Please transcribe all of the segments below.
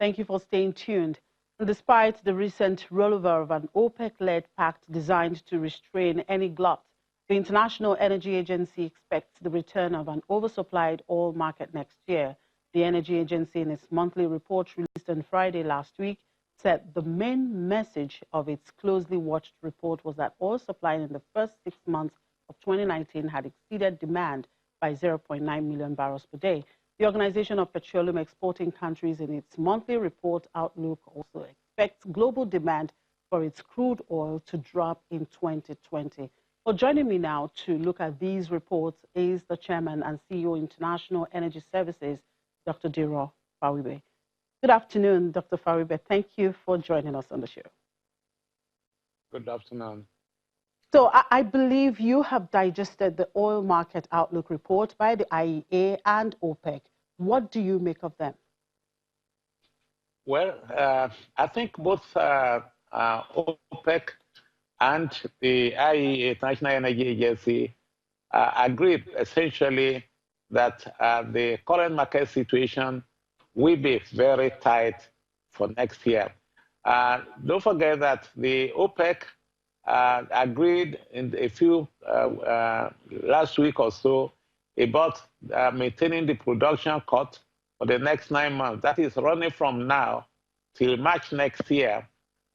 Thank you for staying tuned. And despite the recent rollover of an OPEC-led pact designed to restrain any glut, the International Energy Agency expects the return of an oversupplied oil market next year. The Energy Agency, in its monthly report released on Friday last week, said the main message of its closely watched report was that oil supply in the first 6 months of 2019 had exceeded demand by 0.9 million barrels per day. The Organization of Petroleum Exporting Countries, in its monthly report outlook, also expects global demand for its crude oil to drop in 2020. Well, joining me now to look at these reports is the Chairman and CEO International Energy Services, Dr. Diro Fawibe. Good afternoon, Dr. Fawibe. Thank you for joining us on the show. Good afternoon. So I believe you have digested the oil market outlook report by the IEA and OPEC. What do you make of them? Well, I think both OPEC and the IEA, International Energy Agency, agreed essentially that the current market situation will be very tight for next year. Don't forget that the OPEC agreed in a few last week or so about maintaining the production cut for the next 9 months. That is running from now till March next year.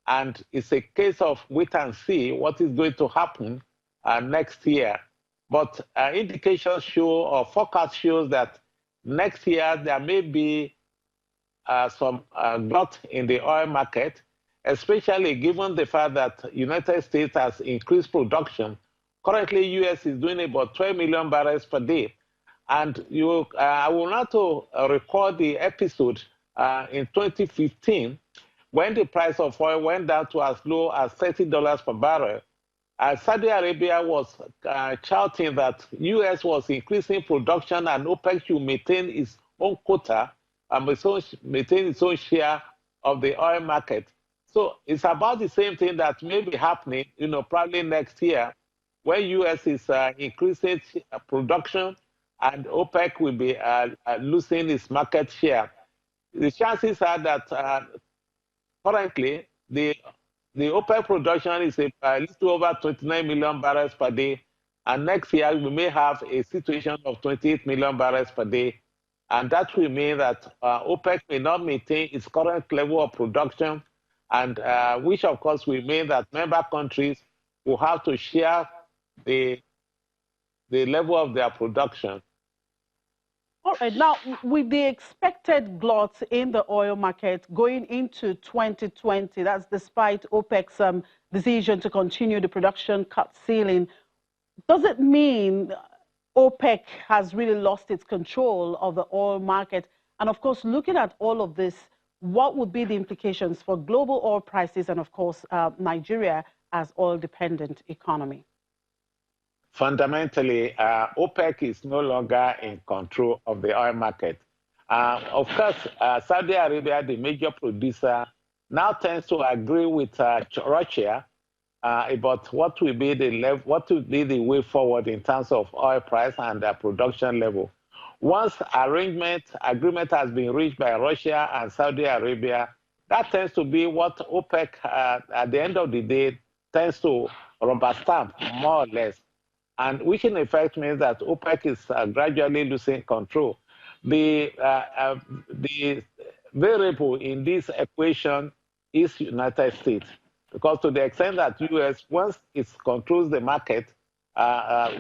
And it's a case of wait and see what is going to happen next year. But indications show, or forecast shows, that next year there may be some glut in the oil market, especially given the fact that United States has increased production. Currently, U.S. is doing about 12 million barrels per day. And I will not record the episode in 2015 when the price of oil went down to as low as $30 per barrel. Saudi Arabia was shouting that U.S. was increasing production and OPEC should maintain its own quota and maintain its own share of the oil market. So it's about the same thing that may be happening, probably next year, when U.S. is increasing production and OPEC will be losing its market share. The chances are that currently the OPEC production is a little over 29 million barrels per day, and next year we may have a situation of 28 million barrels per day, and that will mean that OPEC may not maintain its current level of production, and which of course will mean that member countries will have to share the level of their production. All right, now with the expected glut in the oil market going into 2020, that's despite OPEC's decision to continue the production cut ceiling, does it mean OPEC has really lost its control of the oil market? And of course, looking at all of this, what would be the implications for global oil prices and, of course, Nigeria as oil-dependent economy? Fundamentally, OPEC is no longer in control of the oil market. Of course, Saudi Arabia, the major producer, now tends to agree with Russia about what will be the way forward in terms of oil price and production level. Once agreement has been reached by Russia and Saudi Arabia, that tends to be what OPEC, at the end of the day, tends to rubber stamp, more or less, and which in effect means that OPEC is gradually losing control. The variable in this equation is United States, because to the extent that U.S., once it controls the market, by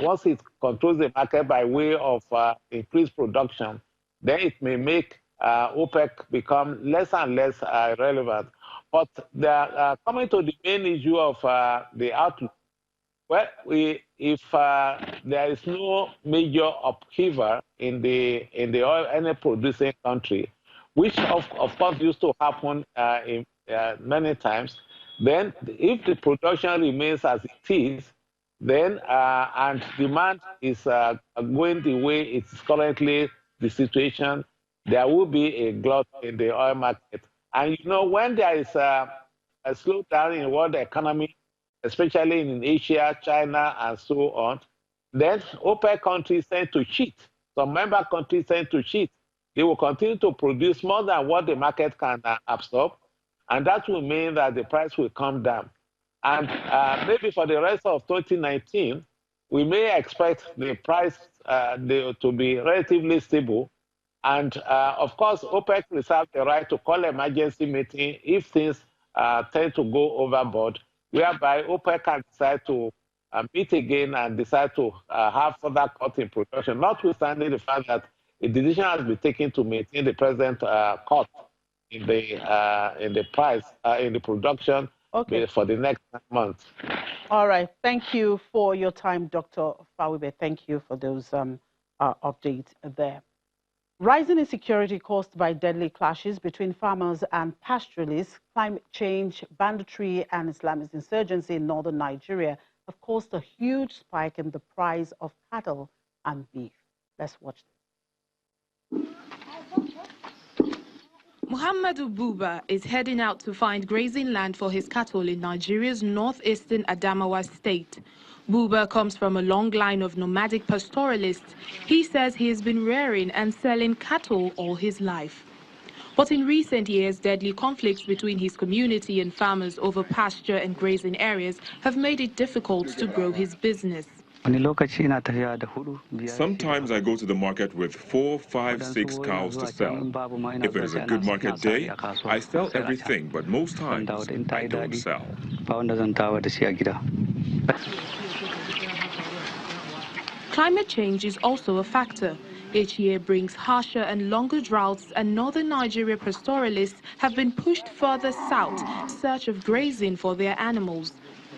way of increased production, then it may make OPEC become less and less relevant. But coming to the main issue of the outlook, well, if there is no major upheaval in the oil any producing country, which of course used to happen many times, then if the production remains as it is, then and demand is going the way it's currently the situation, there will be a glut in the oil market. And when there is a slowdown in world economy, especially in Asia, China, and so on, then OPEC countries tend to cheat. Some member countries tend to cheat. they will continue to produce more than what the market can absorb, and that will mean that the price will come down. And maybe for the rest of 2019, we may expect the price to be relatively stable. And of course, OPEC reserves the right to call emergency meeting if things tend to go overboard, whereby OPEC can decide to meet again and decide to have further cut in production, notwithstanding the fact that a decision has been taken to maintain the present cut in the price in the production for the next month. All right. Thank you for your time, Dr. Fawibe. Thank you for those updates there. Rising insecurity caused by deadly clashes between farmers and pastoralists, climate change, banditry, and Islamist insurgency in northern Nigeria have caused a huge spike in the price of cattle and beef. Let's watch this. Muhammadu Buba is heading out to find grazing land for his cattle in Nigeria's northeastern Adamawa state. Buba comes from a long line of nomadic pastoralists. He says he has been rearing and selling cattle all his life. But in recent years, deadly conflicts between his community and farmers over pasture and grazing areas have made it difficult to grow his business. Sometimes I go to the market with 4, 5, 6 cows to sell. If it is a good market day, I sell everything, but most times I don't sell. Climate change is also a factor. Each year brings harsher and longer droughts, and northern Nigeria pastoralists have been pushed further south in search of grazing for their animals.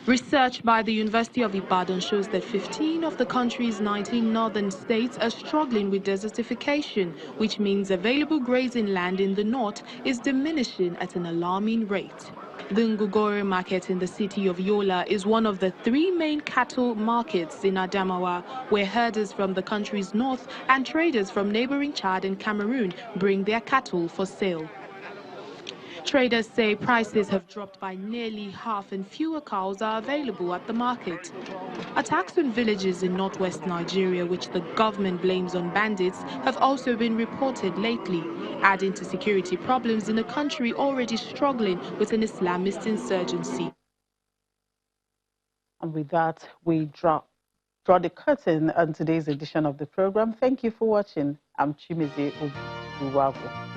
Research by the University of Ibadan shows that 15 of the country's 19 northern states are struggling with desertification, which means available grazing land in the north is diminishing at an alarming rate. The Ngugore market in the city of Yola is one of the 3 main cattle markets in Adamawa, where herders from the country's north and traders from neighboring Chad and Cameroon bring their cattle for sale. Traders say prices have dropped by nearly half and fewer cows are available at the market. Attacks on villages in northwest Nigeria, which the government blames on bandits, have also been reported lately, adding to security problems in a country already struggling with an Islamist insurgency. And with that, we draw the curtain on today's edition of the program. Thank you for watching. I'm Chimize Obuwago.